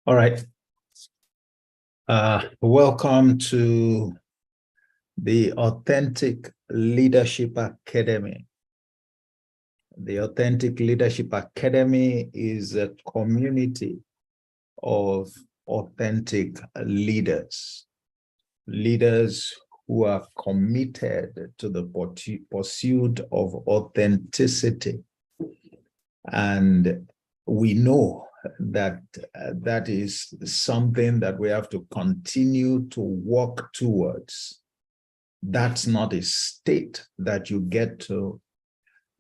All right. Welcome to the Authentic Leadership Academy. The Authentic Leadership Academy is a community of authentic leaders, leaders who are committed to the pursuit of authenticity. And we know that that is something that we have to continue to work towards. That's not a state that you get to.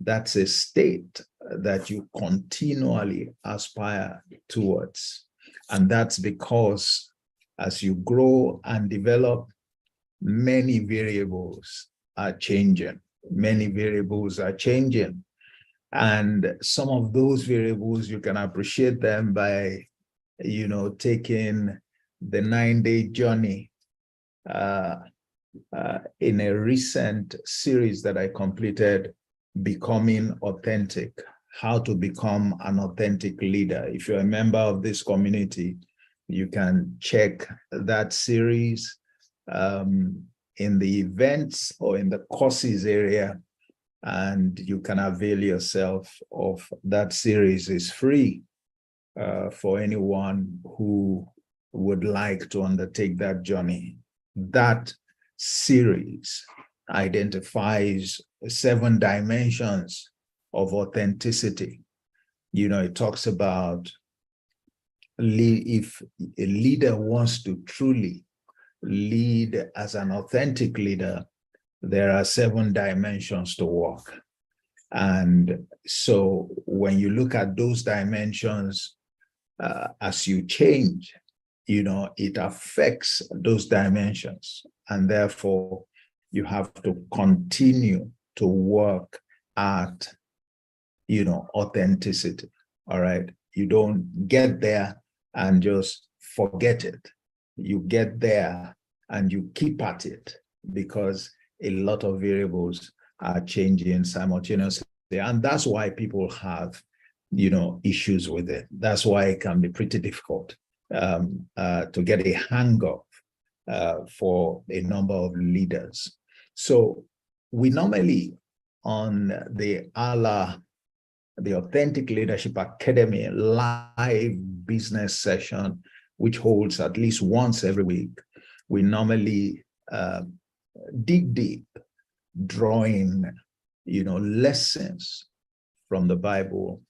That's a state that you continually aspire towards. And that's because as you grow and develop, many variables are changing. Many variables are changing. And some of those variables, you can appreciate them by, taking the 9-day journey in a recent series that I completed, Becoming Authentic, how to become an authentic leader. If you're a member of this community, you can check that series in the events or in the courses area, and you can avail yourself of that series. It's free for anyone who would like to undertake that journey. That series identifies 7 dimensions of authenticity. It talks about if a leader wants to truly lead as an authentic leader, there are 7 dimensions to work. And so when you look at those dimensions, as you change, it affects those dimensions. And therefore, you have to continue to work at, authenticity. All right. You don't get there and just forget it. You get there and you keep at it, because a lot of variables are changing simultaneously. And that's why people have, issues with it. That's why it can be pretty difficult to get a hang of for a number of leaders. So we normally, on the Authentic Leadership Academy live business session, which holds at least once every week, we normally dig deep, drawing, lessons from the Bible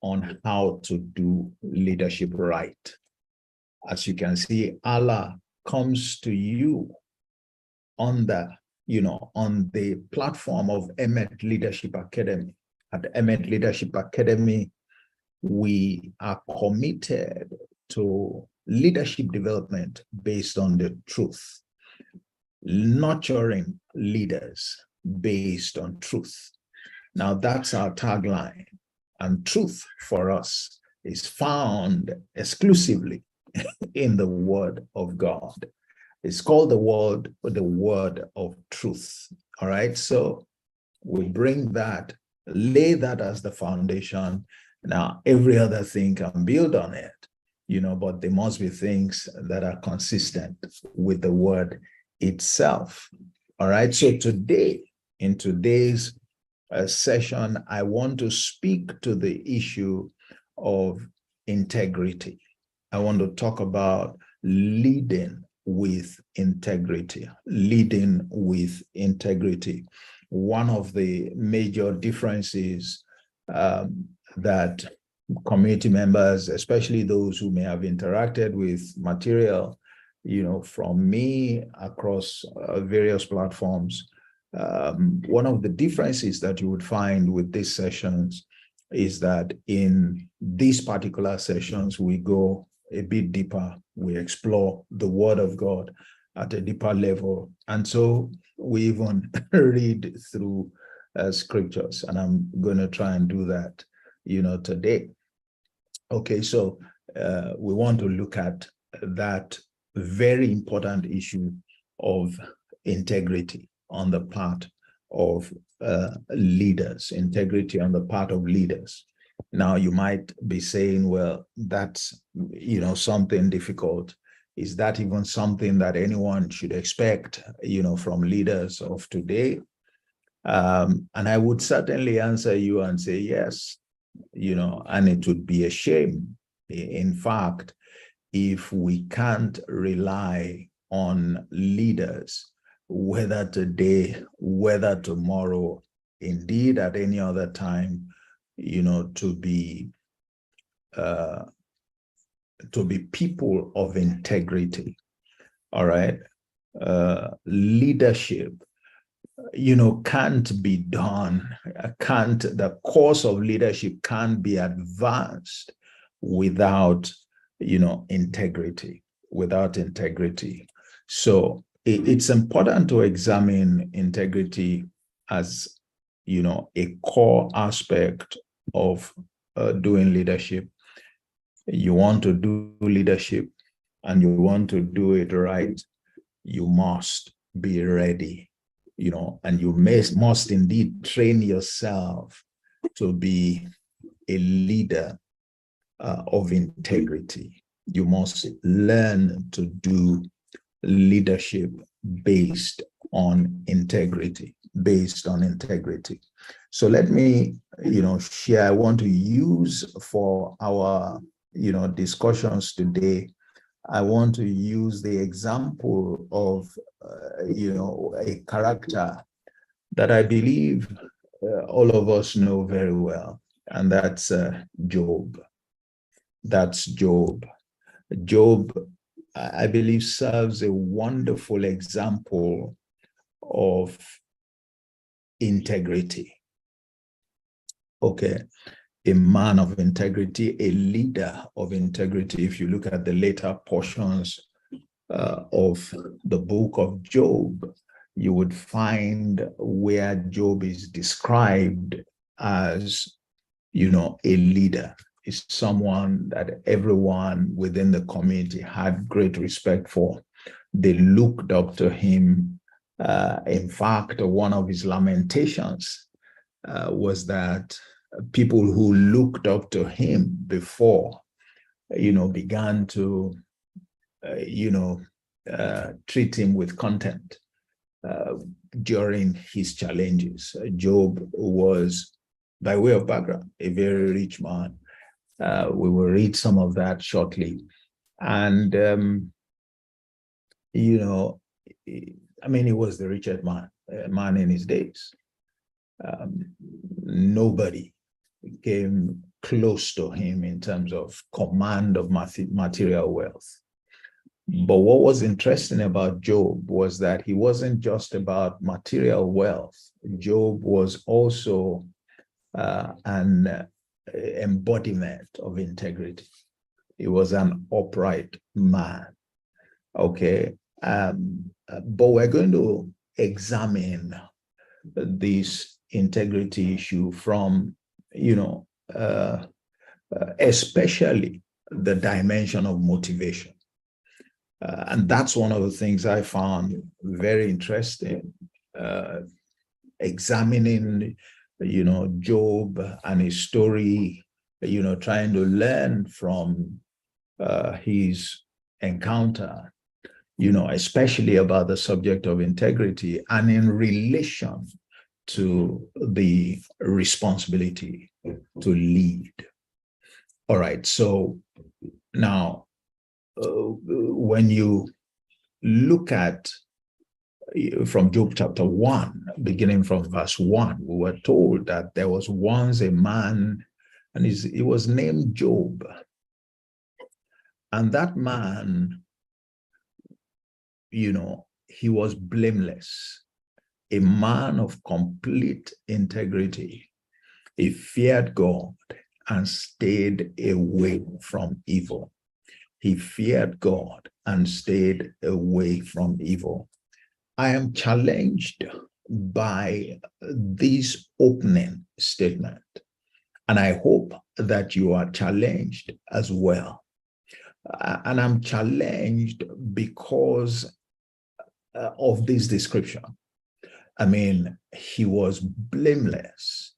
on how to do leadership right. As you can see, Allah comes to you on the platform of Emet Leadership Academy. At Emet Leadership Academy, we are committed to leadership development based on the truth, nurturing leaders based on truth. Now, that's our tagline. And truth for us is found exclusively in the Word of God. It's called the Word of Truth. All right. So we bring that, lay that as the foundation. Now, every other thing can build on it, but there must be things that are consistent with the Word itself. All right. So today, in today's session, I want to speak to the issue of integrity. I want to talk about leading with integrity. Leading with integrity. One of the major differences that community members, especially those who may have interacted with material, from me across various platforms, one of the differences that you would find with these sessions is that in these particular sessions, we go a bit deeper. We explore the Word of God at a deeper level. And so we even read through scriptures, and I'm going to try and do that, today. Okay, so we want to look at that very important issue of integrity on the part of leaders, integrity on the part of leaders. Now, you might be saying, well, that's, something difficult. Is that even something that anyone should expect, from leaders of today? And I would certainly answer you and say yes, and it would be a shame, in fact, if we can't rely on leaders, whether today, whether tomorrow, indeed at any other time, to be people of integrity. All right. Leadership, can't be done, the course of leadership can't be advanced without, integrity, So it's important to examine integrity as, a core aspect of doing leadership. You want to do leadership and you want to do it right, you must be ready, and you must indeed train yourself to be a leader of integrity. You must learn to do leadership based on integrity, So let me, share. I want to use for our, discussions today. I want to use the example of, a character that I believe all of us know very well, and that's Job. Job, I believe, serves a wonderful example of integrity. Okay. A man of integrity, a leader of integrity. If you look at the later portions of the book of Job, you would find where Job is described as, a leader. Is someone that everyone within the community had great respect for. They looked up to him. In fact, one of his lamentations was that people who looked up to him before, began to, treat him with contempt during his challenges. Job was, by way of background, a very rich man. We will read some of that shortly. And, he was the richest man in his days. Nobody came close to him in terms of command of material wealth. But what was interesting about Job was that he wasn't just about material wealth. Job was also an embodiment of integrity. He was an upright man. Okay. But we're going to examine this integrity issue from, especially the dimension of motivation. And that's one of the things I found very interesting, examining, Job and his story, trying to learn from his encounter, especially about the subject of integrity and in relation to the responsibility to lead. All right, so now, when you look at from Job chapter 1, beginning from verse 1, we were told that there was once a man, and he was named Job. And that man, he was blameless, a man of complete integrity. He feared God and stayed away from evil. He feared God and stayed away from evil. I am challenged by this opening statement, and I hope that you are challenged as well. And I'm challenged because of this description. I mean, he was blameless,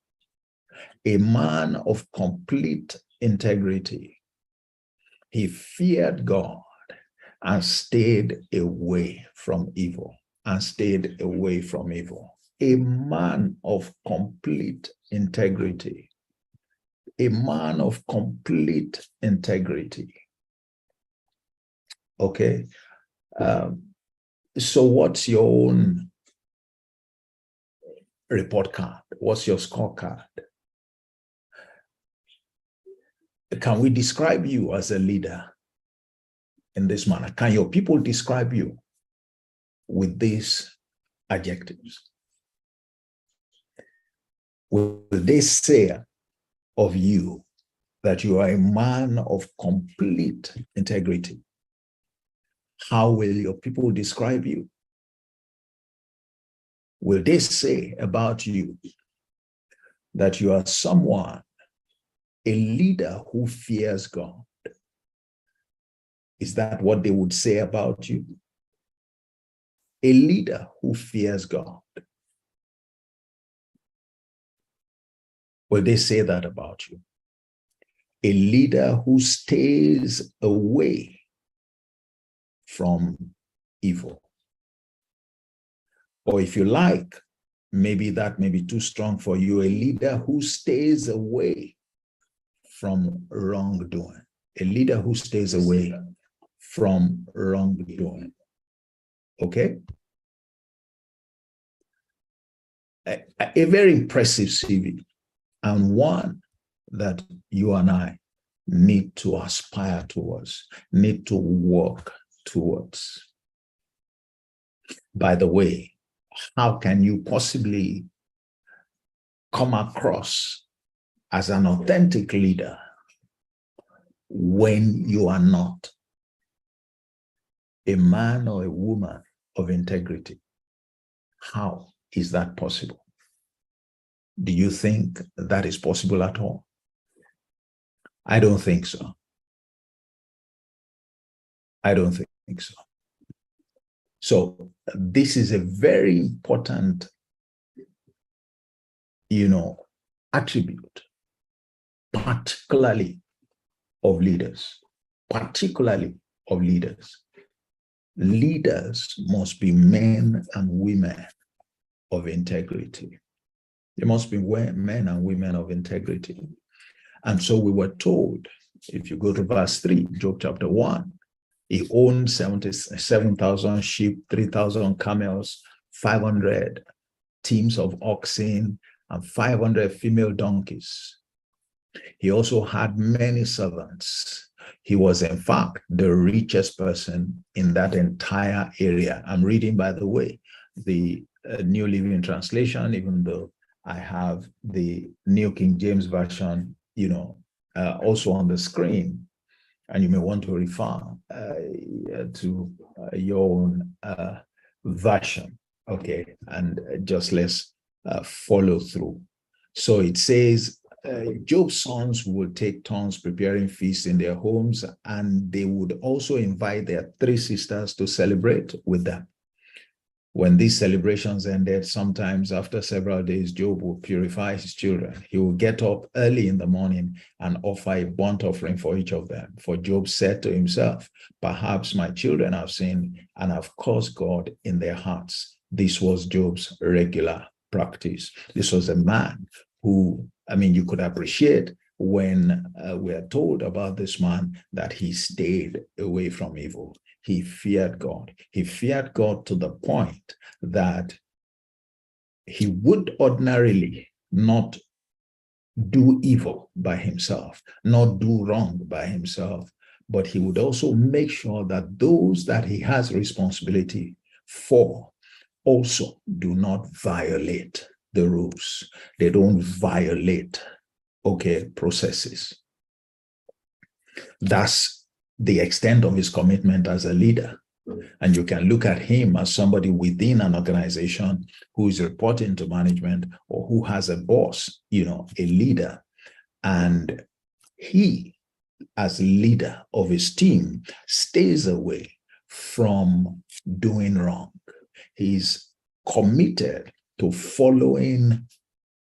a man of complete integrity. He feared God and stayed away from evil, and stayed away from evil. A man of complete integrity. A man of complete integrity. Okay. So what's your own report card? What's your scorecard? Can we describe you as a leader in this manner? Can your people describe you with these adjectives? Will they say of you that you are a man of complete integrity? How will your people describe you? Will they say about you that you are someone, a leader who fears God? Is that what they would say about you? A leader who fears God. Will they say that about you? A leader who stays away from evil. Or if you like, maybe that may be too strong for you, a leader who stays away from wrongdoing. A leader who stays away from wrongdoing. Okay? A very impressive CV, and one that you and I need to aspire towards, need to work towards. By the way, how can you possibly come across as an authentic leader when you are not a man or a woman of integrity? How is that possible? Do you think that is possible at all? I don't think so. I don't think so. So this is a very important, attribute, particularly of leaders, Leaders must be men and women of integrity. They must be men and women of integrity. And so we were told, if you go to verse 3, Job chapter 1, he owned 77,000 sheep, 3,000 camels, 500 teams of oxen, and 500 female donkeys. He also had many servants. He was, in fact, the richest person in that entire area. I'm reading, by the way, the New Living Translation, even though I have the New King James Version, also on the screen. And you may want to refer to your own version, okay? And just let's follow through. So it says, Job's sons would take turns preparing feasts in their homes, and they would also invite their 3 sisters to celebrate with them. When these celebrations ended, sometimes after several days, Job would purify his children. He would get up early in the morning and offer a burnt offering for each of them. For Job said to himself, perhaps my children have sinned and have caused God in their hearts. This was Job's regular practice. This was a man who, you could appreciate when we are told about this man that he stayed away from evil. He feared God. He feared God to the point that he would ordinarily not do evil by himself, not do wrong by himself, but he would also make sure that those that he has responsibility for also do not violate the rules. They don't violate, processes. That's the extent of his commitment as a leader. And you can look at him as somebody within an organization who is reporting to management or who has a boss, a leader. And he, as leader of his team, stays away from doing wrong. He's committed to following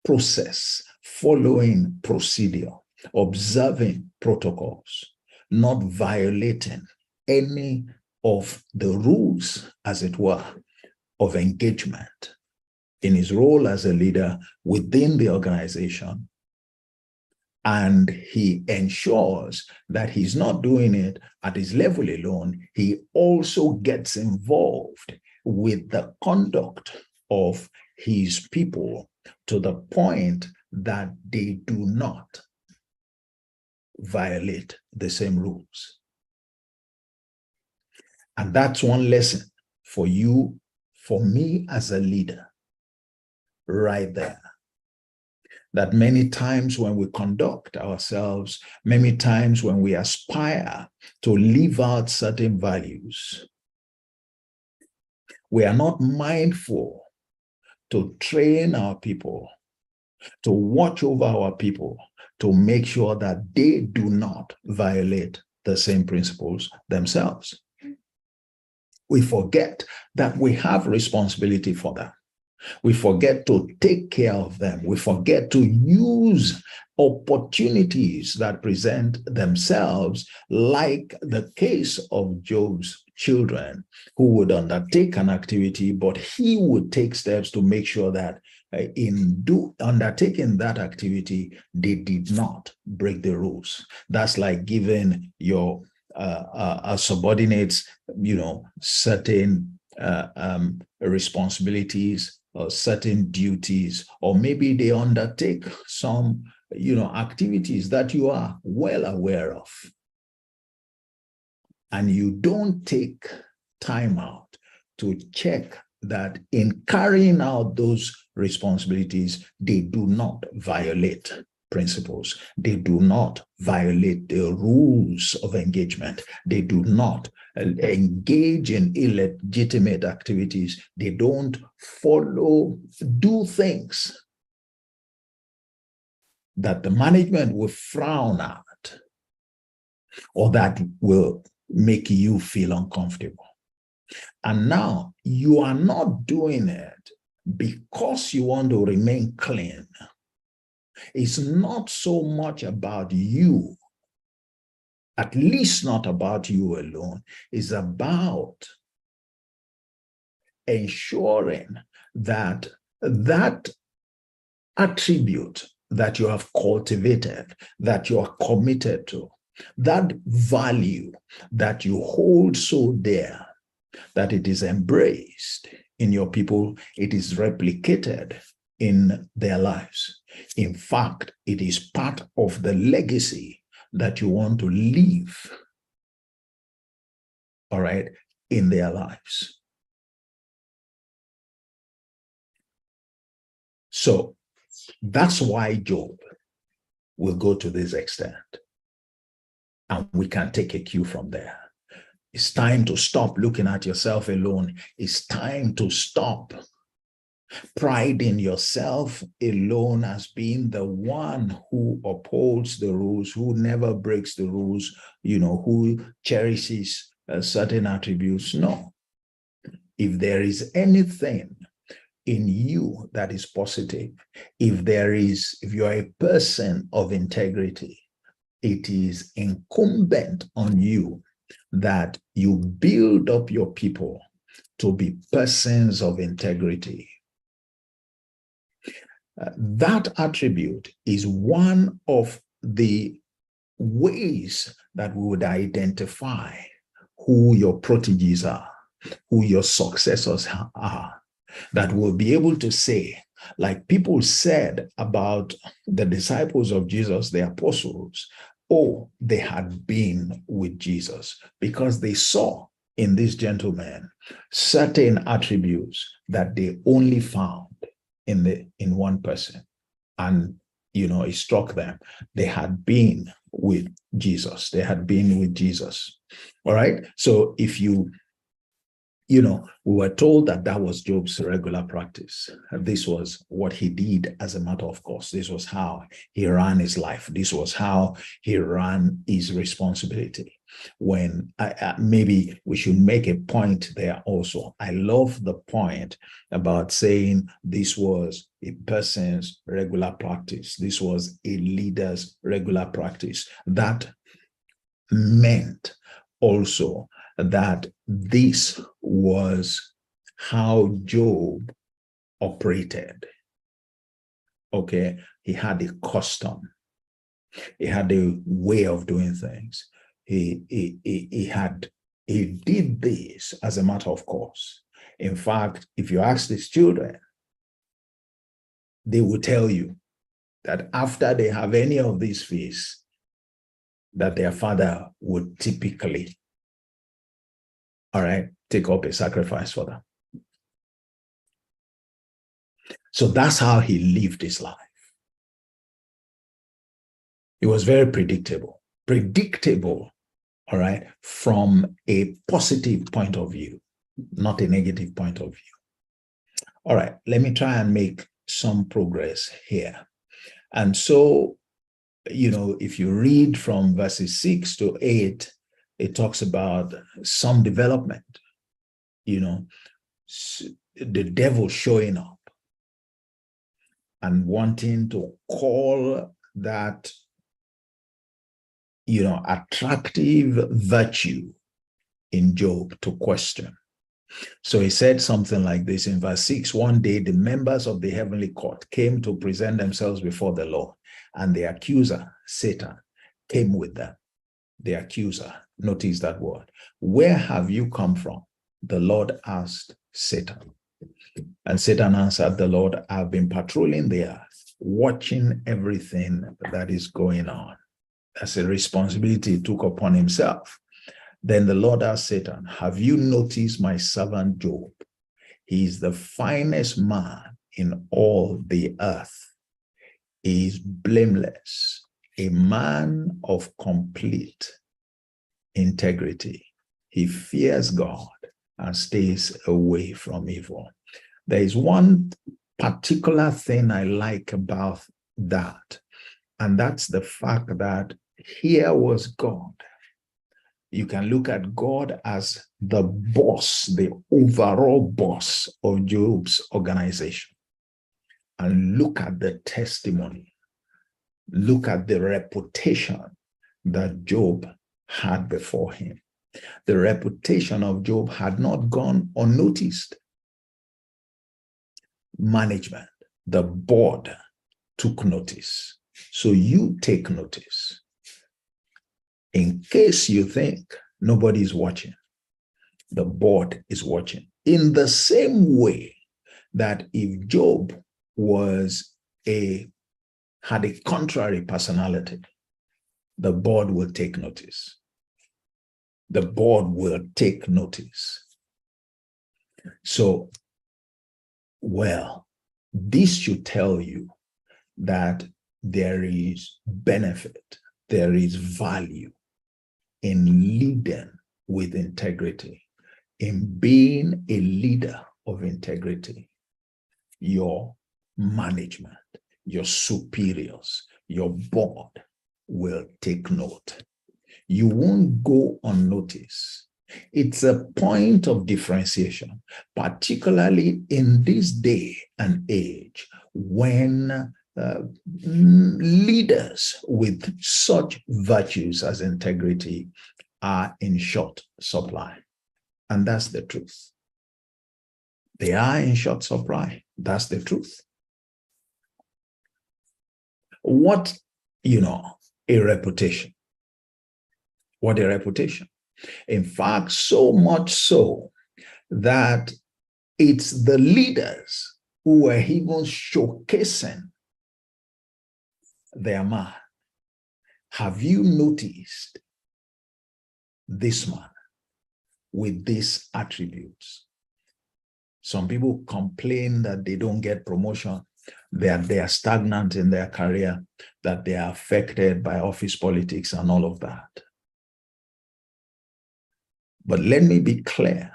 process, following procedure, observing protocols, not violating any of the rules, as it were, of engagement in his role as a leader within the organization. And he ensures that he's not doing it at his level alone. He also gets involved with the conduct of his people to the point that they do not violate the same rules. And that's one lesson for you, for me as a leader, right there. That many times when we conduct ourselves, many times when we aspire to live out certain values, we are not mindful to train our people, to watch over our people, to make sure that they do not violate the same principles themselves. We forget that we have responsibility for that. We forget to take care of them. We forget to use opportunities that present themselves, like the case of Job's children, who would undertake an activity, but he would take steps to make sure that in undertaking that activity, they did not break the rules. That's like giving your subordinates, certain responsibilities, certain duties, or maybe they undertake some, activities that you are well aware of. And you don't take time out to check that in carrying out those responsibilities, they do not violate principles. They do not violate the rules of engagement. They do not engage in illegitimate activities. They don't do things that the management will frown at or that will make you feel uncomfortable. And now you are not doing it because you want to remain clean. It's not so much about you, at least not about you alone. It's about ensuring that that attribute that you have cultivated, that you are committed to, that value that you hold so dear, that it is embraced in your people, it is replicated in their lives. In fact, it is part of the legacy that you want to leave, all right, in their lives. So that's why Job will go to this extent. And we can take a cue from there. It's time to stop looking at yourself alone. It's time to stop priding yourself alone as being the one who upholds the rules, who never breaks the rules, who cherishes certain attributes. No. If there is anything in you that is positive, if you are a person of integrity, it is incumbent on you that you build up your people to be persons of integrity. That attribute is one of the ways that we would identify who your proteges are, who your successors are, that we'll be able to say, like people said about the disciples of Jesus, the apostles, they had been with Jesus, because they saw in this gentleman certain attributes that they only found in one person. And, it struck them. They had been with Jesus. They had been with Jesus. All right. So if you we were told that that was Job's regular practice. This was what he did as a matter of course. This was how he ran his life. This was how he ran his responsibility. When maybe we should make a point there also. I love the point about saying this was a person's regular practice. This was a leader's regular practice. That meant also that this was how Job operated. Okay, he had a custom. He had a way of doing things. He did this as a matter of course. In fact, if you ask his children, they will tell you that after they have any of these feasts, that their father would typically, take up a sacrifice for them. So that's how he lived his life. It was very predictable, from a positive point of view, not a negative point of view. All right, let me try and make some progress here. And so, if you read from verses 6 to 8, it talks about some development, the devil showing up and wanting to call that, attractive virtue in Job to question. So he said something like this in verse 6. One day, the members of the heavenly court came to present themselves before the Lord, and the accuser, Satan, came with them. The accuser, notice that word. Where have you come from? The Lord asked Satan. And Satan answered the Lord, I've been patrolling the earth, watching everything that is going on. That's a responsibility he took upon himself. Then the Lord asked Satan, have you noticed my servant Job? He is the finest man in all the earth. He is blameless, a man of complete integrity. He fears God and stays away from evil. There is one particular thing I like about that, and that's the fact that here was God. You can look at God as the boss, the overall boss of Job's organization, and look at the testimony. Look at the reputation that Job had before him. The reputation of Job had not gone unnoticed. Management, the board, took notice. So you take notice. In case you think nobody is watching, the board is watching. In the same way that if Job had a contrary personality, the board will take notice. The board will take notice. So, this should tell you that there is benefit, there is value in leading with integrity, in being a leader of integrity. Your management, your superiors, your board will take note. You won't go unnoticed. It's a point of differentiation, particularly in this day and age when leaders with such virtues as integrity are in short supply. And that's the truth. They are in short supply. That's the truth. What, a reputation. What a reputation. In fact, so much so that it's the leaders who were even showcasing their man. Have you noticed this man with these attributes? Some people complain that they don't get promotion, that they are stagnant in their career, that they are affected by office politics and all of that. But let me be clear.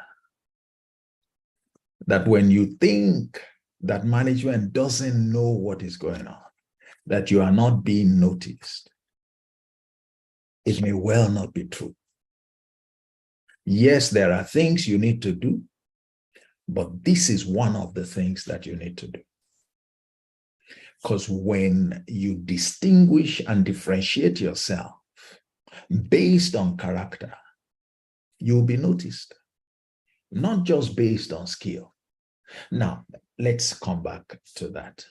that when you think that management doesn't know what is going on, that you are not being noticed, it may well not be true. Yes, there are things you need to do, but this is one of the things that you need to do. Because when you distinguish and differentiate yourself based on character, you'll be noticed, not just based on skill. Now, let's come back to that.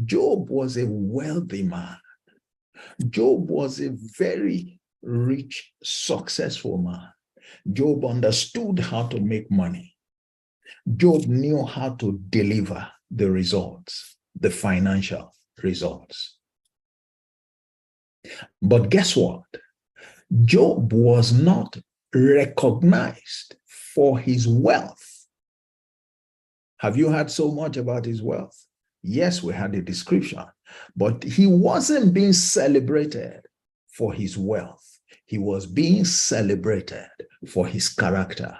Job was a wealthy man. Job was a very rich, successful man. Job understood how to make money. Job knew how to deliver the results, the financial results. But guess what? Job was not recognized for his wealth. Have you heard so much about his wealth? Yes, we had a description, but he wasn't being celebrated for his wealth. He was being celebrated for his character,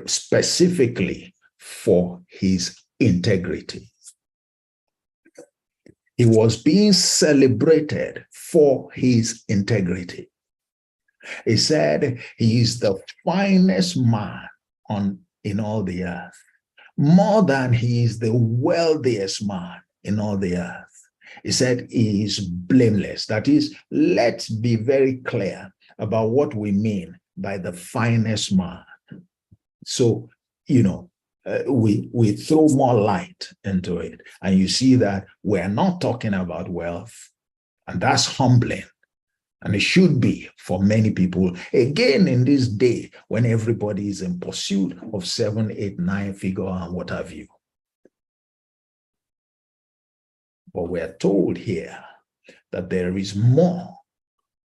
specifically for his integrity. He was being celebrated for his integrity. He said he is the finest man in all the earth, more than he is the wealthiest man in all the earth. He said he is blameless. That is, let's be very clear about what we mean by the finest man. So, we throw more light into it, and you see that we're not talking about wealth, and that's humbling. And it should be for many people, again, in this day when everybody is in pursuit of 7, 8, 9 figure and what have you. But we're told here that there is more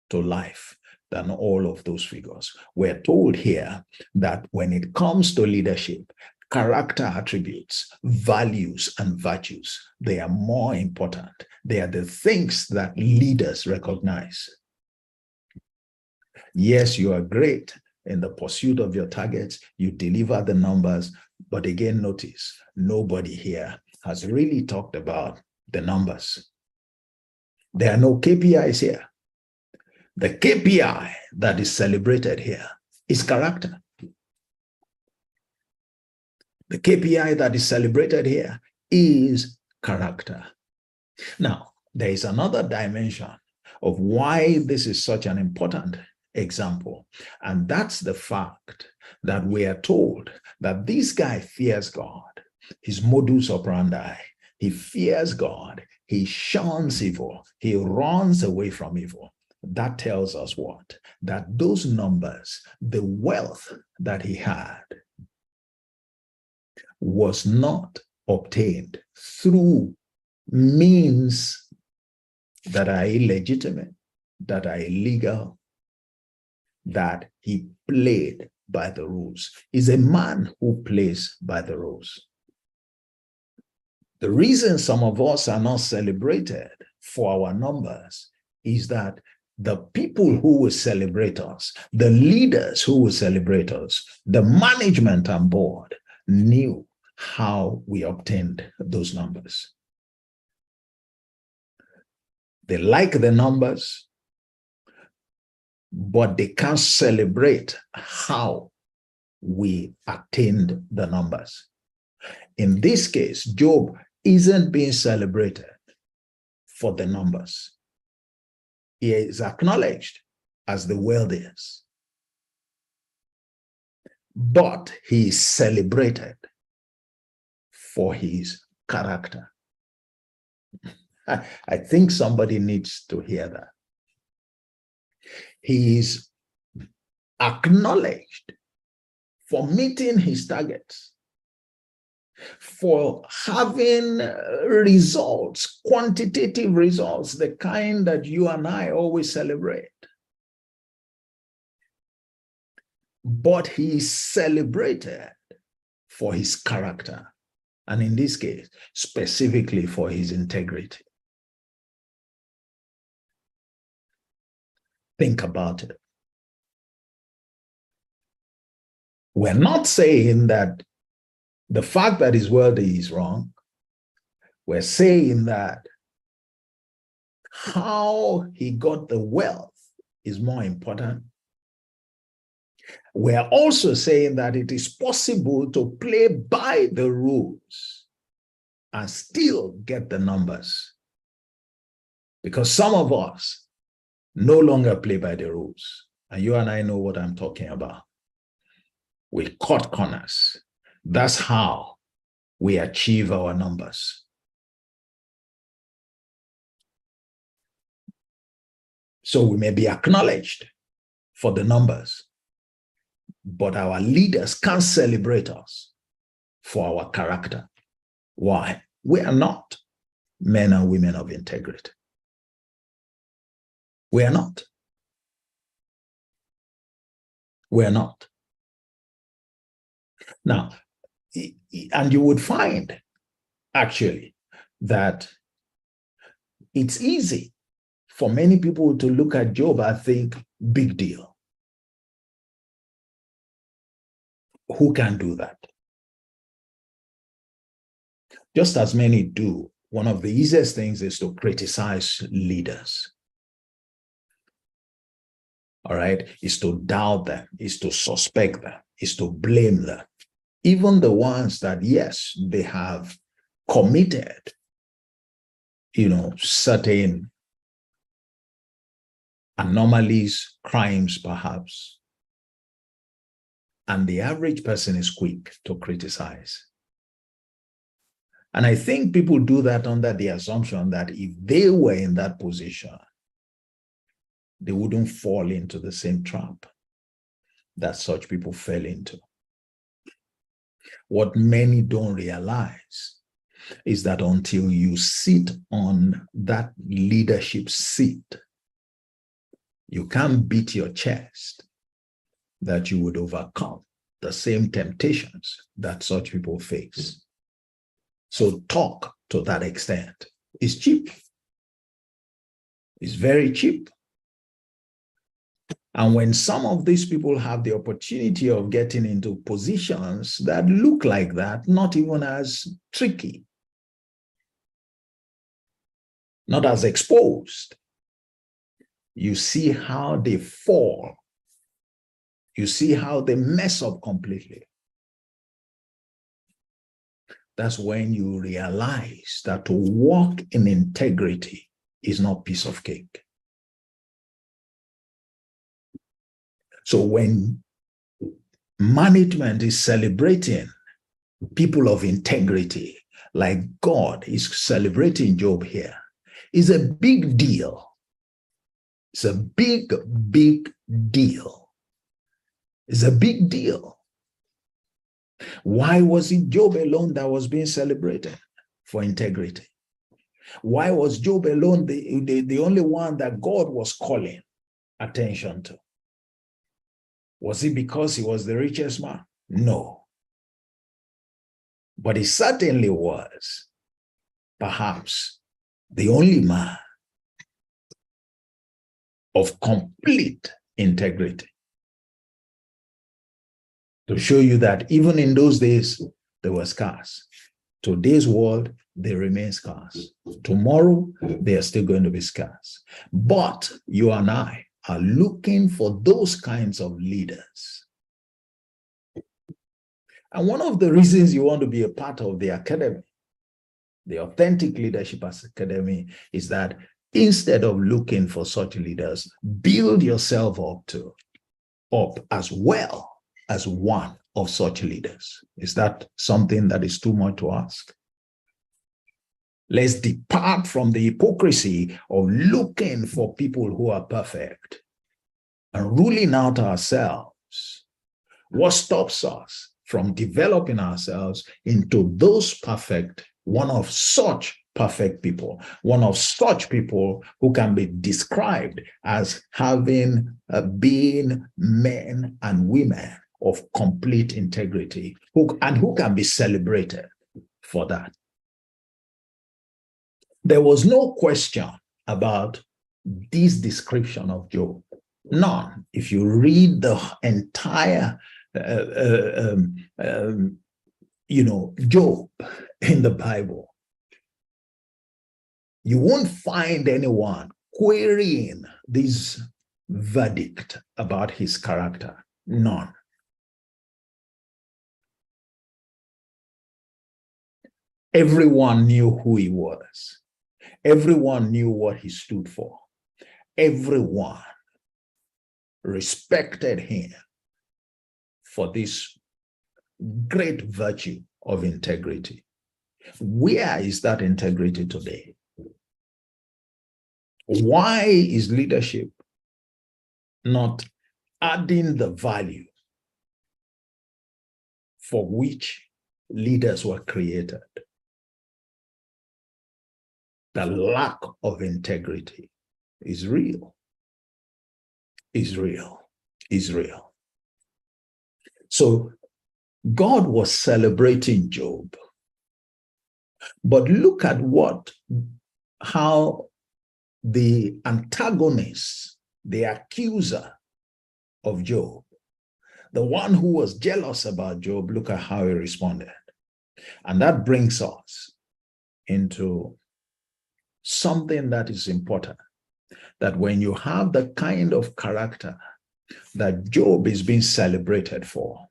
to life than all of those figures. We're told here that when it comes to leadership, character attributes, values, and virtues, they are more important. They are the things that leaders recognize. Yes, you are great in the pursuit of your targets. You deliver the numbers. But again, notice, nobody here has really talked about the numbers. There are no KPIs here. The KPI that is celebrated here is character. The KPI that is celebrated here is character. Now, there is another dimension of why this is such an important example, and that's the fact that we are told that this guy fears God. His modus operandi, he fears God, he shuns evil, he runs away from evil. That tells us what? That those numbers, the wealth that he had, was not obtained through means that are illegitimate, that are illegal, that he played by the rules. He's a man who plays by the rules. The reason some of us are not celebrated for our numbers is that the people who will celebrate us, the leaders who will celebrate us, the management on board knew how we obtained those numbers. They like the numbers, but they can't celebrate how we attained the numbers. In this case, Job isn't being celebrated for the numbers. He is acknowledged as the wealthiest, but he is celebrated for his character. I think somebody needs to hear that. He is acknowledged for meeting his targets, for having results, quantitative results, the kind that you and I always celebrate. But he is celebrated for his character, and in this case, specifically for his integrity. Think about it. We're not saying that The fact that his word is wrong, we're saying that how he got the wealth is more important. We're also saying that it is possible to play by the rules and still get the numbers. Because some of us no longer play by the rules. And you and I know what I'm talking about. We cut corners. That's how we achieve our numbers. So we may be acknowledged for the numbers, but our leaders can't celebrate us for our character. Why? We are not men and women of integrity. We are not. We are not. Now, and you would find, actually, that it's easy for many people to look at Job and think, big deal. Who can do that? Just as many do, one of the easiest things is to criticize leaders. All right, is to doubt them, is to suspect them, is to blame them. Even the ones that, yes, they have committed, certain anomalies, crimes perhaps. And the average person is quick to criticize. And I think people do that under the assumption that if they were in that position, they wouldn't fall into the same trap that such people fell into. What many don't realize is that until you sit on that leadership seat, you can't beat your chest that you would overcome the same temptations that such people face. So talk to that extent is cheap. It's very cheap. And when some of these people have the opportunity of getting into positions that look like that, not even as tricky, not as exposed, you see how they fall. You see how they mess up completely. That's when you realize that to walk in integrity is not piece of cake. So when management is celebrating people of integrity, like God is celebrating Job here, is a big deal. It's a big, big deal. It's a big deal. Why was it Job alone that was being celebrated for integrity? Why was Job alone the only one that God was calling attention to? Was it because he was the richest man? No. But he certainly was, perhaps, the only man of complete integrity. To show you that even in those days, they were scarce. Today's world, they remain scarce. Tomorrow, they are still going to be scarce. But you and I are looking for those kinds of leaders. And one of the reasons you want to be a part of the academy, the Authentic Leadership Academy, is that instead of looking for such leaders, build yourself up as well as one of such leaders. Is that something that is too much to ask? Let's depart from the hypocrisy of looking for people who are perfect and ruling out ourselves. What stops us from developing ourselves into those perfect, one of such perfect people, one of such people who can be described as having being men and women of complete integrity, who can be celebrated for that. There was no question about this description of Job. None. If you read the entire Job in the Bible, you won't find anyone querying this verdict about his character. None. Everyone knew who he was. Everyone knew what he stood for. Everyone respected him for this great virtue of integrity. Where is that integrity today? Why is leadership not adding the value for which leaders were created? The lack of integrity is real. Is real. Is real. So God was celebrating Job. But look at how the antagonist, the accuser of Job, the one who was jealous about Job, look at how he responded. And that brings us into something that is important, that when you have the kind of character that Job is being celebrated for,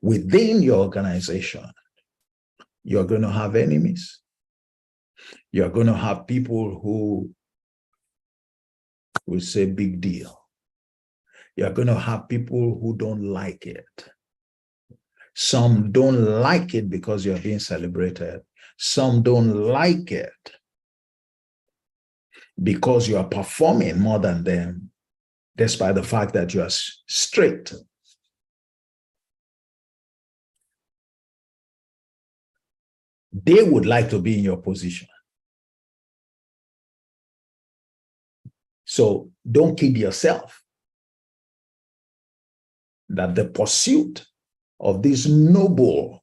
within your organization, you're going to have enemies. You're going to have people who will say big deal. You're going to have people who don't like it. Some don't like it because you're being celebrated. Some don't like it because you are performing more than them, despite the fact that you are straight. They would like to be in your position. So don't kid yourself that the pursuit of this noble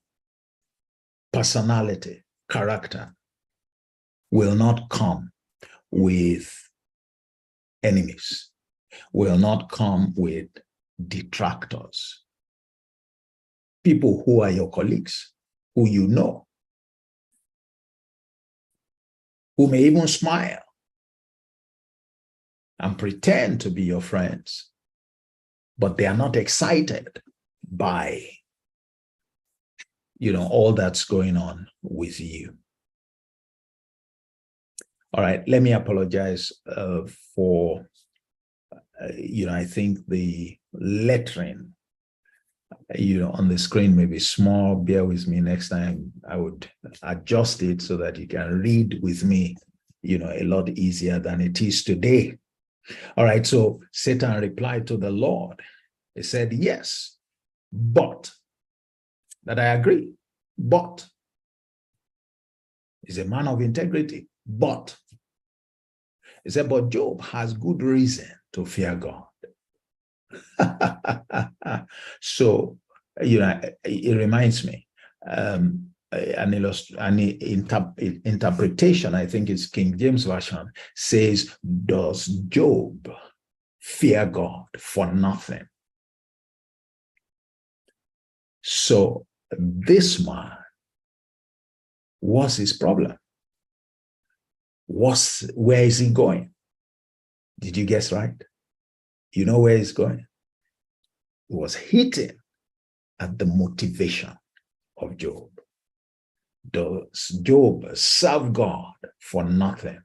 personality, character, will not come with enemies, will not come with detractors, people who are your colleagues, who you know, who may even smile and pretend to be your friends, but they are not excited by, all that's going on with you. All right, let me apologize for, I think the lettering, on the screen may be small. Bear with me. Next time I would adjust it so that you can read with me, a lot easier than it is today. All right, so Satan replied to the Lord. He said, yes, but, that I agree, but, he's a man of integrity, but, he said, but Job has good reason to fear God. So, it reminds me, an interpretation, I think it's King James Version, says, does Job fear God for nothing? So this man, what's his problem? Where is he going? Did you guess right? You know where he's going? He was hitting at the motivation of Job. Does Job serve God for nothing?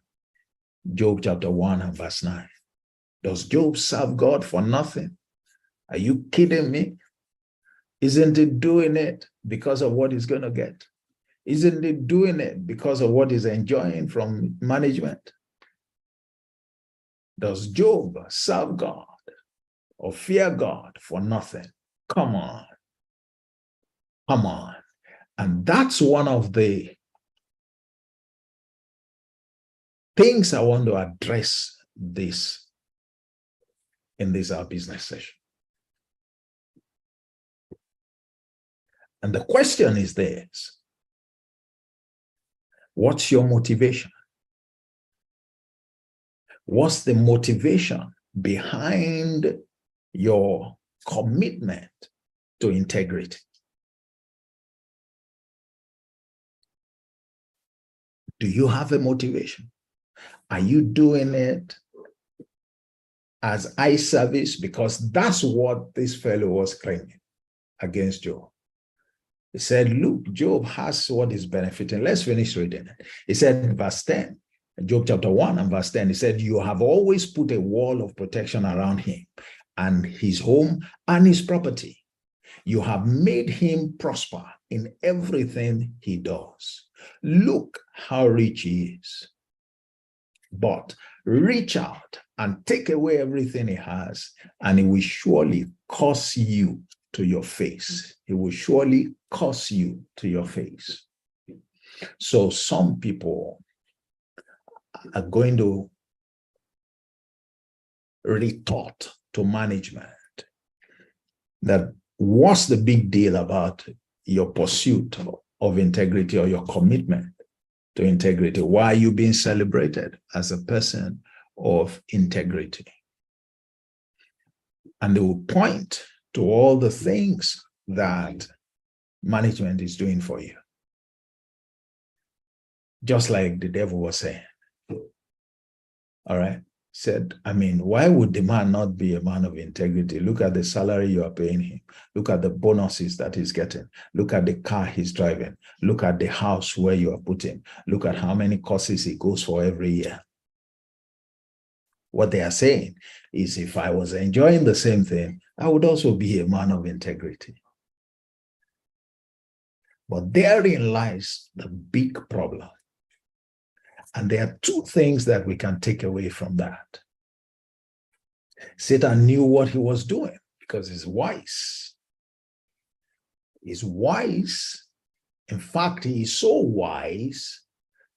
Job chapter 1 and verse 9. Does Job serve God for nothing? Are you kidding me? Isn't he doing it because of what he's going to get? Isn't he doing it because of what he's enjoying from management? Does Job serve God or fear God for nothing? Come on. Come on. And that's one of the things I want to address this in this our business session. And the question is this: what's your motivation? What's the motivation behind your commitment to integrity? Do you have a motivation? Are you doing it as eye service? Because that's what this fellow was claiming against Job. He said, look, Job has what is benefiting. Let's finish reading it. He said in verse 10, Job chapter 1 and verse 10, he said, you have always put a wall of protection around him and his home and his property. You have made him prosper in everything he does. Look how rich he is. But reach out and take away everything he has, and he will surely curse you to your face. He will surely curse you to your face. So some people are going to retort to management that what's the big deal about your pursuit of integrity or your commitment to integrity? Why are you being celebrated as a person of integrity? And they will point to all the things that management is doing for you. Just like the devil was saying. All right. Said, I mean, why would the man not be a man of integrity? Look at the salary you are paying him. Look at the bonuses that he's getting. Look at the car he's driving. Look at the house where you are putting. Look at how many courses he goes for every year. What they are saying is, if I was enjoying the same thing, I would also be a man of integrity. But therein lies the big problem. And there are two things that we can take away from that. Satan knew what he was doing because he's wise. He's wise. In fact, he is so wise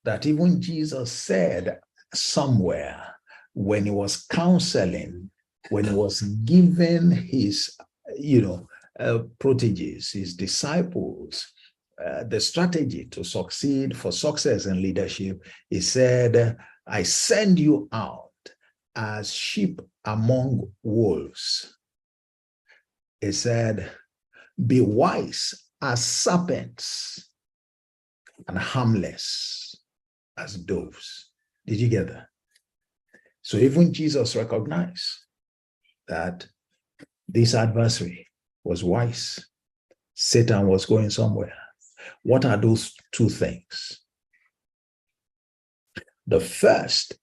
that even Jesus said somewhere when he was counseling, when he was giving his, proteges, his disciples, the strategy to succeed for success in leadership, he said, I send you out as sheep among wolves. He said, be wise as serpents and harmless as doves. Did you get that? So even Jesus recognized that this adversary was wise. Satan was going somewhere. What are those two things? The first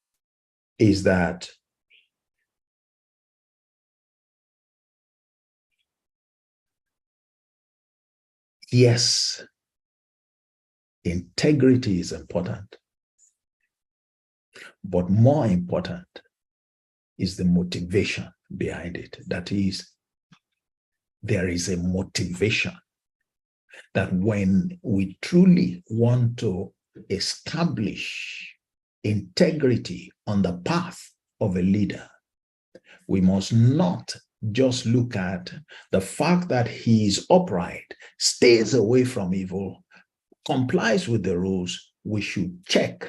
is that yes, integrity is important, but more important is the motivation behind it. That is, there is a motivation that when we truly want to establish integrity on the path of a leader, we must not just look at the fact that he is upright, stays away from evil, complies with the rules. We should check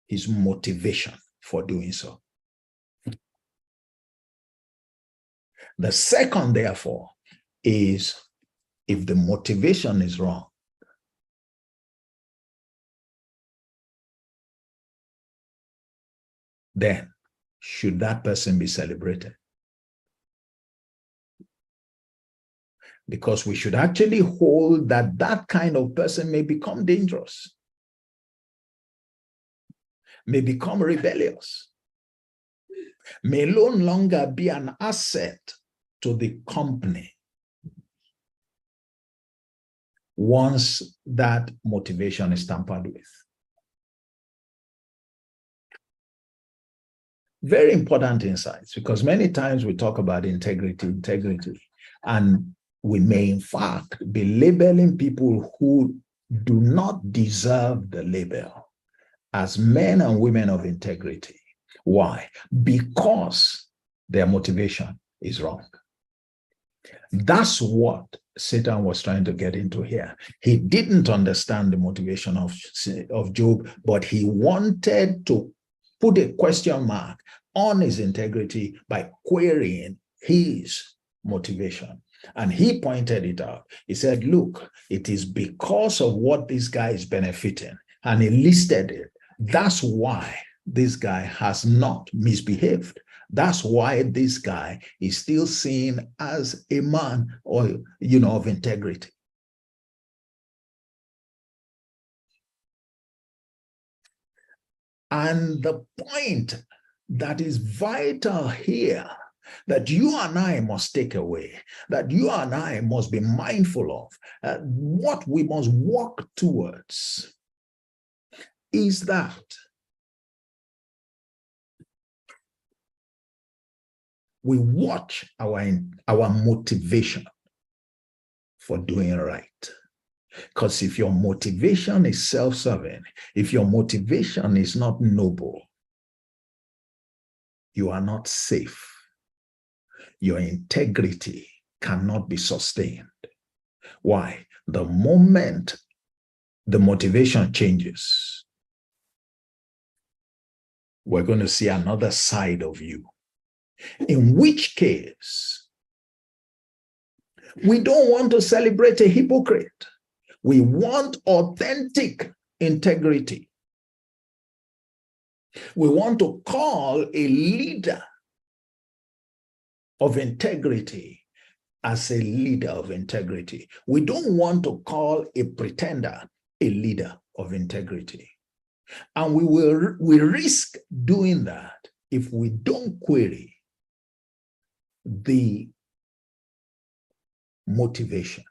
his motivation for doing so. The second, therefore, is if the motivation is wrong, then should that person be celebrated? Because we should actually hold that that kind of person may become dangerous, may become rebellious, may no longer be an asset to the company once that motivation is tampered with. Very important insights, because many times we talk about integrity, and we may in fact be labeling people who do not deserve the label as men and women of integrity. Why? Because their motivation is wrong. That's what Satan was trying to get into here. He didn't understand the motivation of Job, but he wanted to put a question mark on his integrity by querying his motivation. And he pointed it out. He said, look, it is because of what this guy is benefiting And he listed it. That's why this guy has not misbehaved. That's why this guy is still seen as a man of integrity. And the point that is vital here, that you and I must take away, that you and I must be mindful of, what we must work towards, is that we watch our motivation for doing right. Because if your motivation is self-serving, if your motivation is not noble, you are not safe. Your integrity cannot be sustained. Why? The moment the motivation changes, we're going to see another side of you. In which case, we don't want to celebrate a hypocrite. We want authentic integrity. We want to call a leader of integrity as a leader of integrity. We don't want to call a pretender a leader of integrity. And we risk doing that if we don't query the motivation.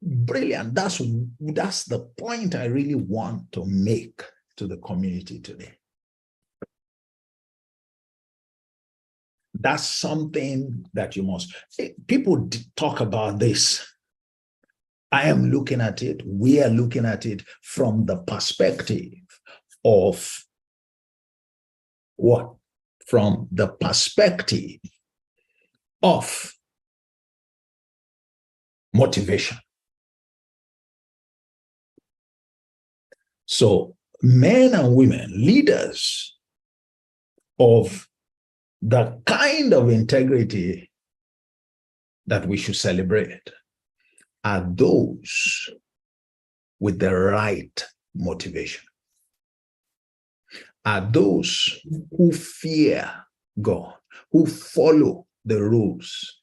Brilliant. That's the point I really want to make to the community today. That's something that you must. People talk about this. I am looking at it. We are looking at it from the perspective of what? From the perspective of motivation. So men and women, leaders of the kind of integrity that we should celebrate are those with the right motivation, are those who fear God, who follow the rules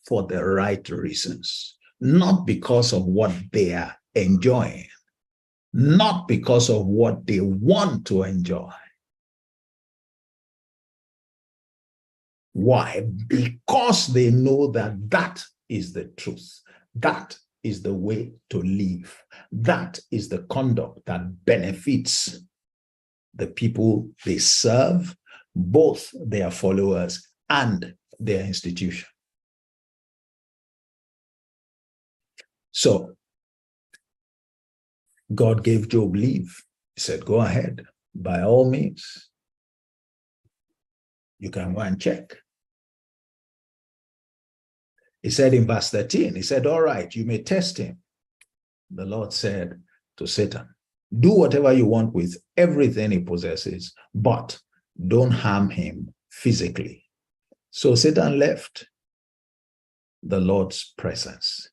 for the right reasons, not because of what they are enjoying, not because of what they want to enjoy. Why? Because they know that that is the truth. That is the way to live. That is the conduct that benefits the people they serve, both their followers and their institution. So God gave Job leave. He said, go ahead, by all means. You can go and check. He said in verse 13, he said, all right, you may test him. The Lord said to Satan, do whatever you want with everything he possesses, but don't harm him physically. So Satan left the Lord's presence.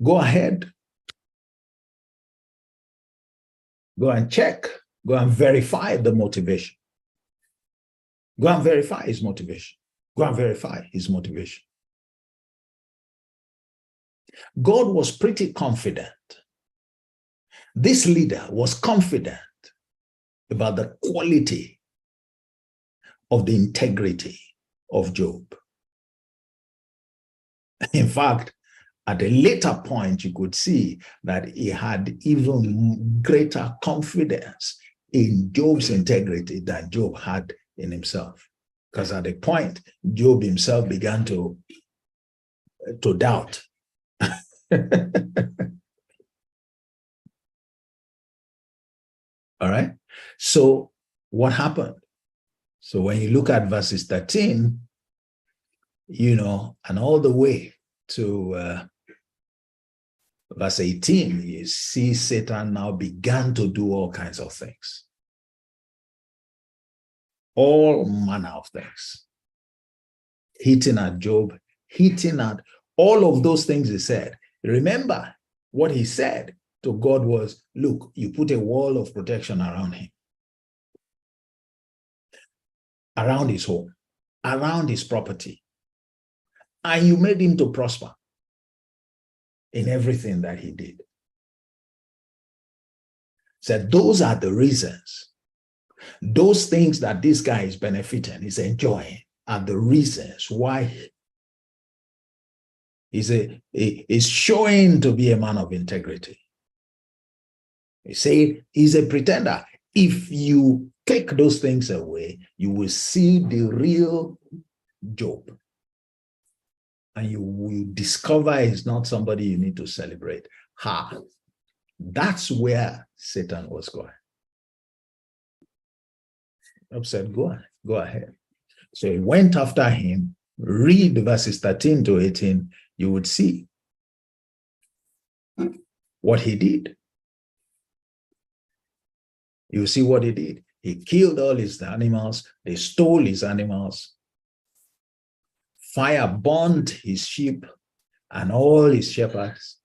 Go ahead. Go and check. Go and verify the motivation. Go and verify his motivation. Go and verify his motivation. God was pretty confident. This leader was confident about the quality of the integrity of Job. In fact, at a later point, you could see that he had even greater confidence in Job's integrity than Job had in himself. Because at a point, Job himself began to doubt. All right. So what happened? So when you look at verses 13, and all the way to verse 18, you see Satan now began to do all kinds of things. All manner of things. Hitting at Job, hitting at all of those things he said. Remember, what he said to God was, look, you put a wall of protection around him, around his home, around his property, and you made him to prosper in everything that he did. Said those are the reasons. Those things that this guy is benefiting, is enjoying, are the reasons why he's showing to be a man of integrity. He say he's a pretender. If you take those things away, you will see the real Job. And you will discover he's not somebody you need to celebrate. That's where Satan was going. Job said, go ahead. So he went after him. Read verses 13 to 18. You would see what he did. You see what he did. He killed all his animals. They stole his animals. Fire burnt his sheep and all his shepherds.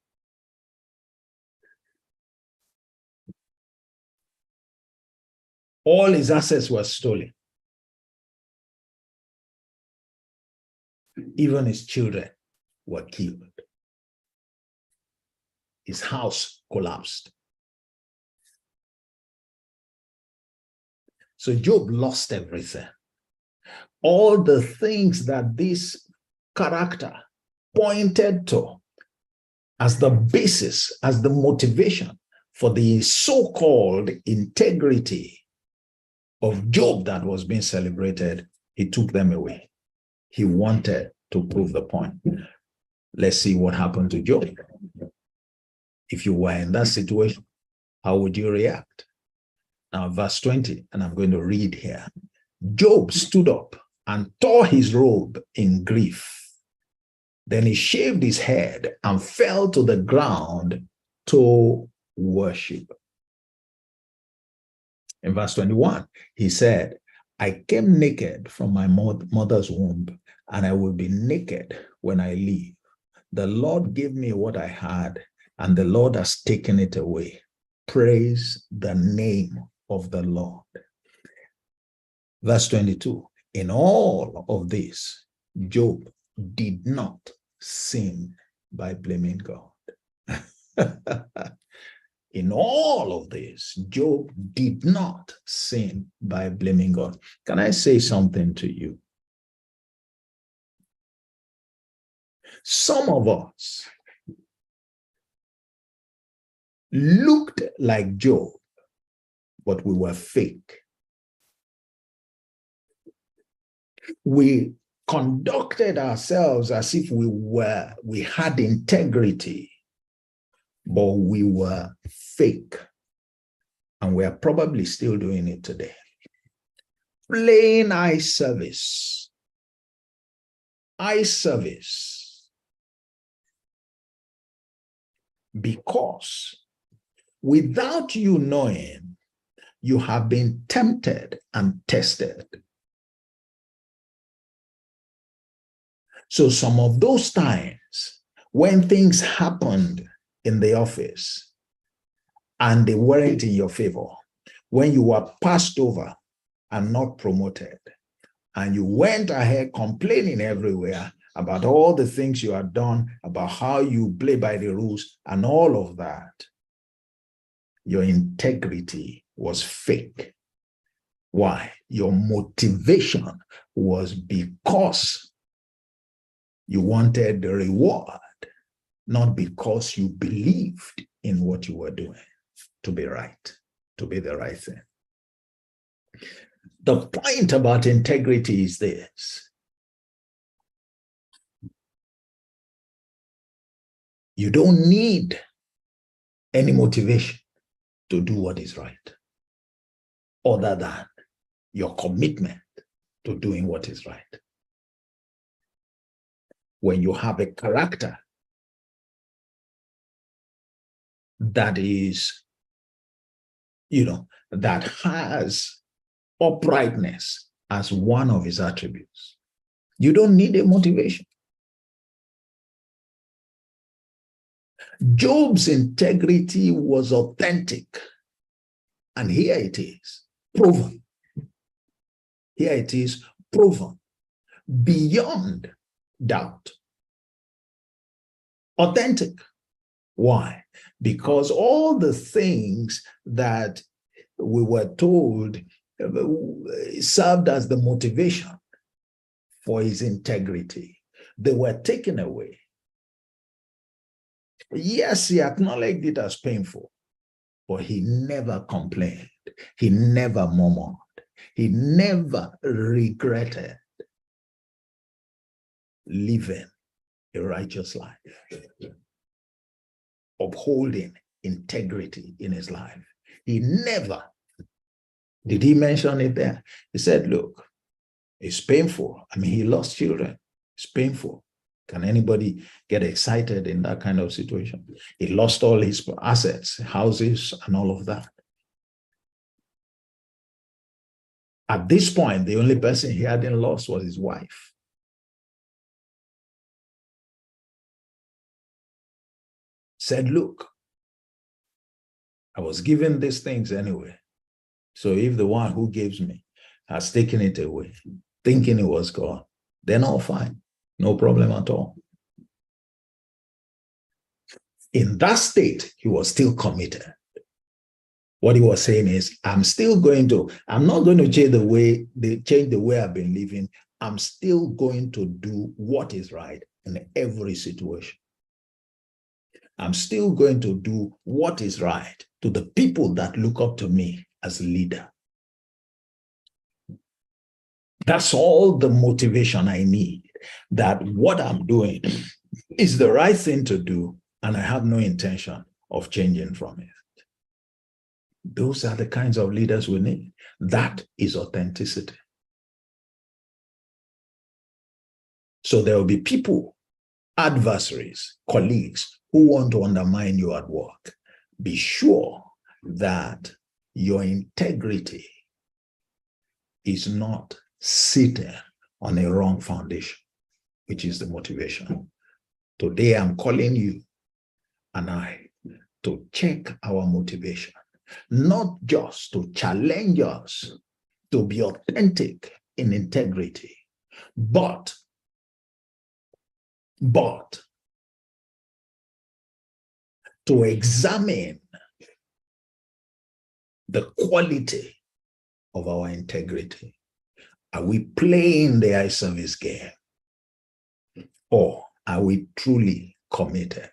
All his assets were stolen. Even his children were killed. His house collapsed. So Job lost everything. All the things that this character pointed to as the basis, as the motivation for the so-called integrity of Job that was being celebrated, he took them away. He wanted to prove the point. Let's see what happened to Job. If you were in that situation, how would you react? Now, verse 20, and I'm going to read here. Job stood up and tore his robe in grief. Then he shaved his head and fell to the ground to worship. In verse 21, he said, I came naked from my mother's womb, and I will be naked when I leave. The Lord gave me what I had, and the Lord has taken it away. Praise the name of the Lord. Verse 22, in all of this, Job did not sin by blaming God. In all of this, Job did not sin by blaming God. Can I say something to you? Some of us looked like Job, but we were fake. We conducted ourselves as if we had integrity, but we were fake. And we are probably still doing it today. Plain eye service. Eye service. Because without you knowing, you have been tempted and tested. So some of those times when things happened in the office and they weren't in your favor, when you were passed over and not promoted, and you went ahead complaining everywhere about all the things you had done, about how you play by the rules and all of that, your integrity was fake. Why? Your motivation was because you wanted the reward, not because you believed in what you were doing to be right, to be the right thing. The point about integrity is this. You don't need any motivation to do what is right, other than your commitment to doing what is right. When you have a character that is, that has uprightness as one of his attributes, you don't need a motivation. Job's integrity was authentic. And here it is, proven. Here it is, proven beyond doubt. Authentic. Why? Because all the things that we were told served as the motivation for his integrity, they were taken away. Yes, he acknowledged it as painful, but he never complained. He never murmured. He never regretted living a righteous life, upholding integrity in his life. He never, did he mention it there? He said, look, it's painful. I mean, he lost children. It's painful. Can anybody get excited in that kind of situation? He lost all his assets, houses, and all of that. At this point, the only person he hadn't lost was his wife. Said, look, I was given these things anyway. So if the one who gives me has taken it away, thinking it was gone, then all fine. No problem at all. In that state, he was still committed. What he was saying is, I'm not going to change the way I've been living. I'm still going to do what is right in every situation. I'm still going to do what is right to the people that look up to me as a leader. That's all the motivation I need, that what I'm doing is the right thing to do, and I have no intention of changing from it. Those are the kinds of leaders we need. That is authenticity. So there will be people, adversaries, colleagues, who want to undermine you at work. Be sure that your integrity is not seated on a wrong foundation, which is the motivation. Today, I'm calling you and I to check our motivation, not just to challenge us to be authentic in integrity, but to examine the quality of our integrity. Are we playing the eye service game? Or are we truly committed?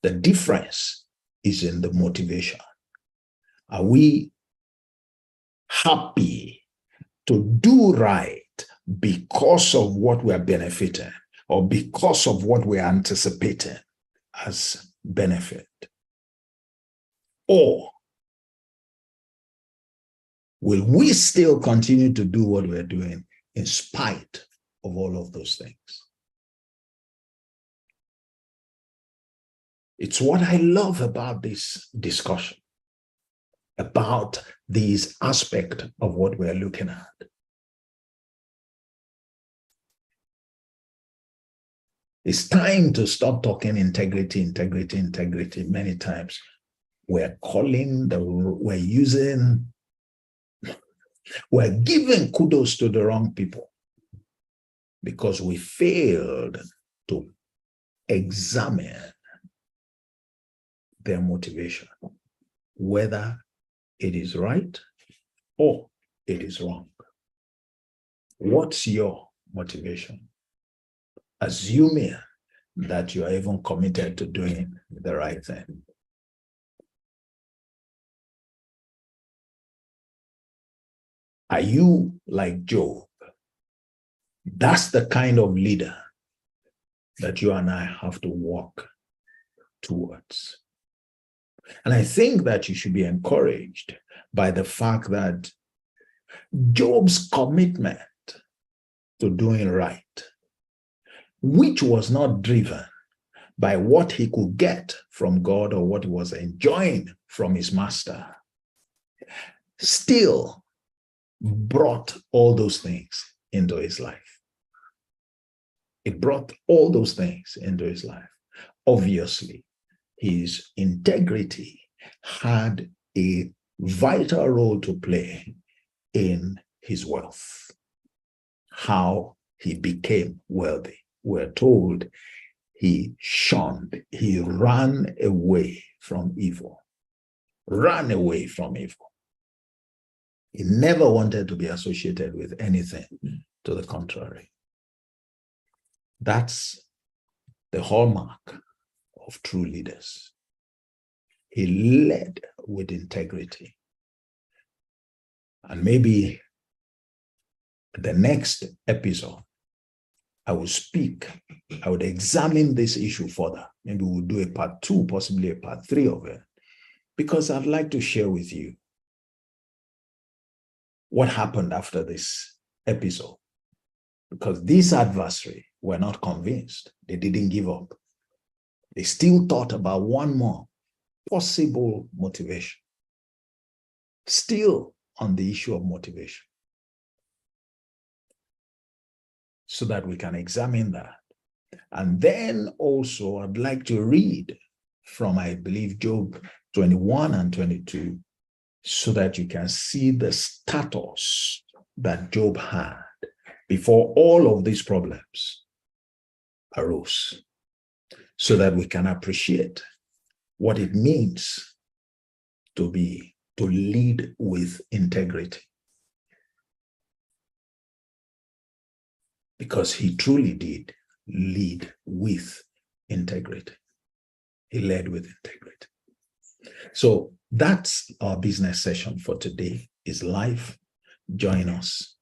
The difference is in the motivation. Are we happy to do right because of what we are benefiting, or because of what we are anticipating as benefit? Or will we still continue to do what we're doing in spite of all of those things? It's what I love about this discussion, about these aspects of what we're looking at. It's time to stop talking integrity many times. We're giving kudos to the wrong people because we failed to examine their motivation, whether it is right or it is wrong. What's your motivation? Assuming that you are even committed to doing the right thing. Are you like Job? That's the kind of leader that you and I have to walk towards. And I think that you should be encouraged by the fact that Job's commitment to doing right, which was not driven by what he could get from God or what he was enjoying from his master, still brought all those things into his life. It brought all those things into his life. Obviously, his integrity had a vital role to play in his wealth, how he became wealthy. We're told he shunned, he ran away from evil, ran away from evil. He never wanted to be associated with anything to the contrary. That's the hallmark of true leaders. He led with integrity. And maybe the next episode, I would examine this issue further. Maybe we'll do a part 2, possibly a part 3 of it, because I'd like to share with you what happened after this episode. Because these adversaries were not convinced. They didn't give up. They still thought about one more possible motivation. Still on the issue of motivation. So that we can examine that. And then also I'd like to read from, I believe, Job 21 and 22, so that you can see the status that Job had before all of these problems arose, so that we can appreciate what it means to lead with integrity. Because he truly did lead with integrity. He led with integrity. So that's our business session for today. Is life. Join us.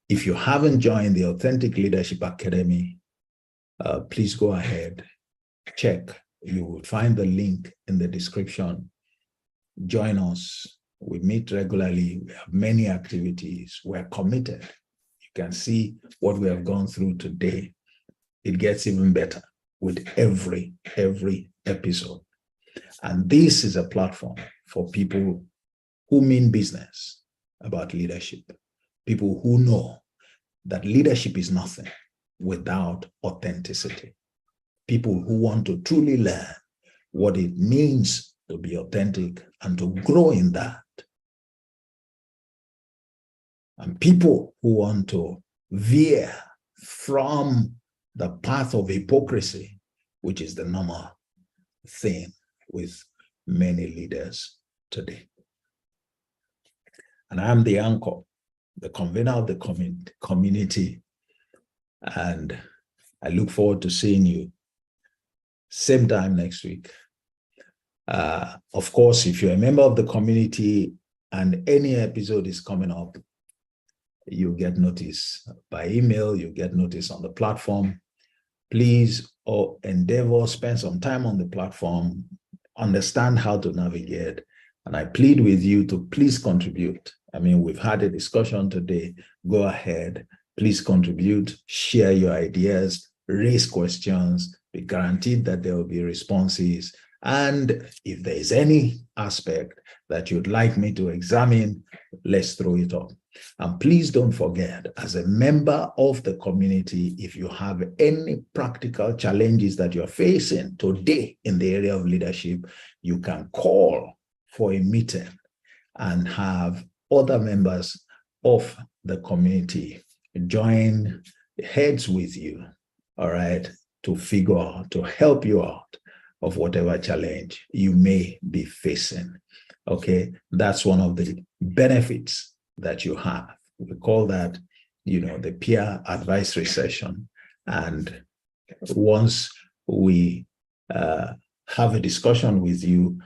If you haven't joined the Authentic Leadership Academy, please go ahead, check. You will find the link in the description. Join us. We meet regularly. We have many activities. We're committed. You can see what we have gone through today. It gets even better with every episode. And this is a platform for people who mean business about leadership. People who know that leadership is nothing without authenticity. People who want to truly learn what it means to be authentic and to grow in that. And people who want to veer from the path of hypocrisy, which is the normal thing with many leaders today. And I'm the anchor, the convener of the community, and I look forward to seeing you same time next week. Of course, if you're a member of the community and any episode is coming up, you get notice by email, you get notice on the platform. Please endeavor, spend some time on the platform, understand how to navigate. And I plead with you to please contribute. I mean, we've had a discussion today. Go ahead, please contribute, share your ideas, raise questions, be guaranteed that there will be responses. And if there is any aspect that you'd like me to examine, let's throw it up. And please don't forget, as a member of the community, if you have any practical challenges that you're facing today in the area of leadership, you can call for a meeting and have other members of the community join heads with you, all right, to help you out of whatever challenge you may be facing. Okay, that's one of the benefits that you have. We call that, the peer advisory session. And once we have a discussion with you,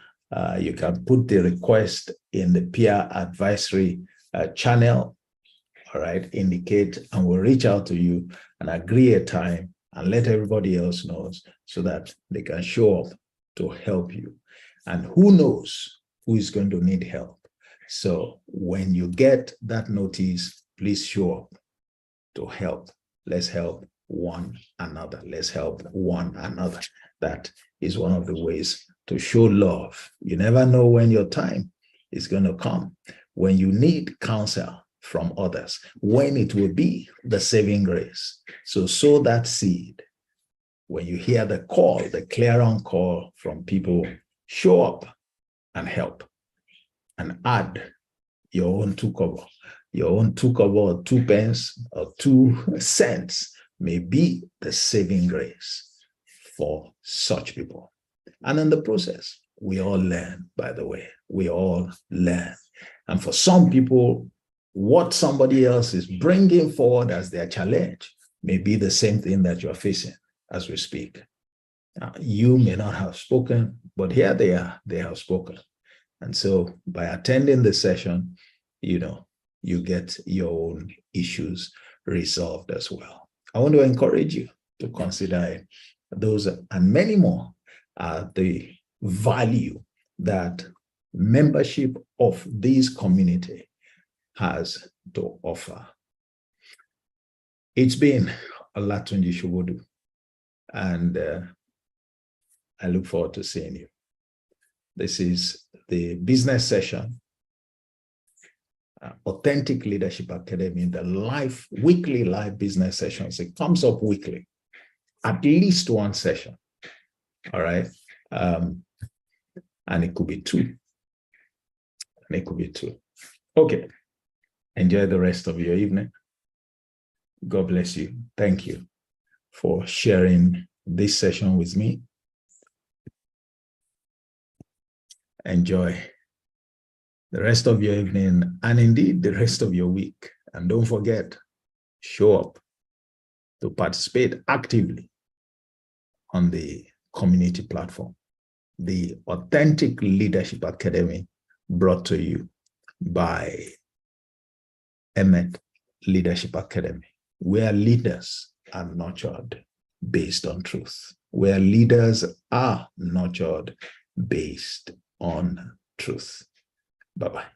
you can put the request in the peer advisory channel, all right, indicate, and we'll reach out to you and agree a time and let everybody else know so that they can show up to help you. And who knows who is going to need help. So when you get that notice, please show up to help. Let's help one another. Let's help one another. That is one of the ways to show love. You never know when your time is going to come, when you need counsel from others, when it will be the saving grace. So sow that seed when you hear the call, the clarion call from people, show up and help and add your own 2 kobo. Your own 2 kobo or 2 pence or 2 cents may be the saving grace for such people. And in the process, we all learn, by the way. We all learn. And for some people, what somebody else is bringing forward as their challenge may be the same thing that you're facing as we speak. You may not have spoken, but here they are, they have spoken. And so by attending the session, you get your own issues resolved as well. I want to encourage you to consider those and many more, the value that membership of this community has to offer. It's been Olatunji Shobodu, and I look forward to seeing you. This is the business session, Authentic Leadership Academy, the weekly live business sessions. It comes up weekly, at least 1 session. All right. And it could be 2. And it could be 2. Okay. Enjoy the rest of your evening. God bless you. Thank you for sharing this session with me. Enjoy the rest of your evening and indeed the rest of your week. And don't forget, show up to participate actively on the community platform, the Authentic Leadership Academy, brought to you by Emet Leadership Academy, where leaders are nurtured based on truth, where leaders are nurtured based on truth. Bye-bye.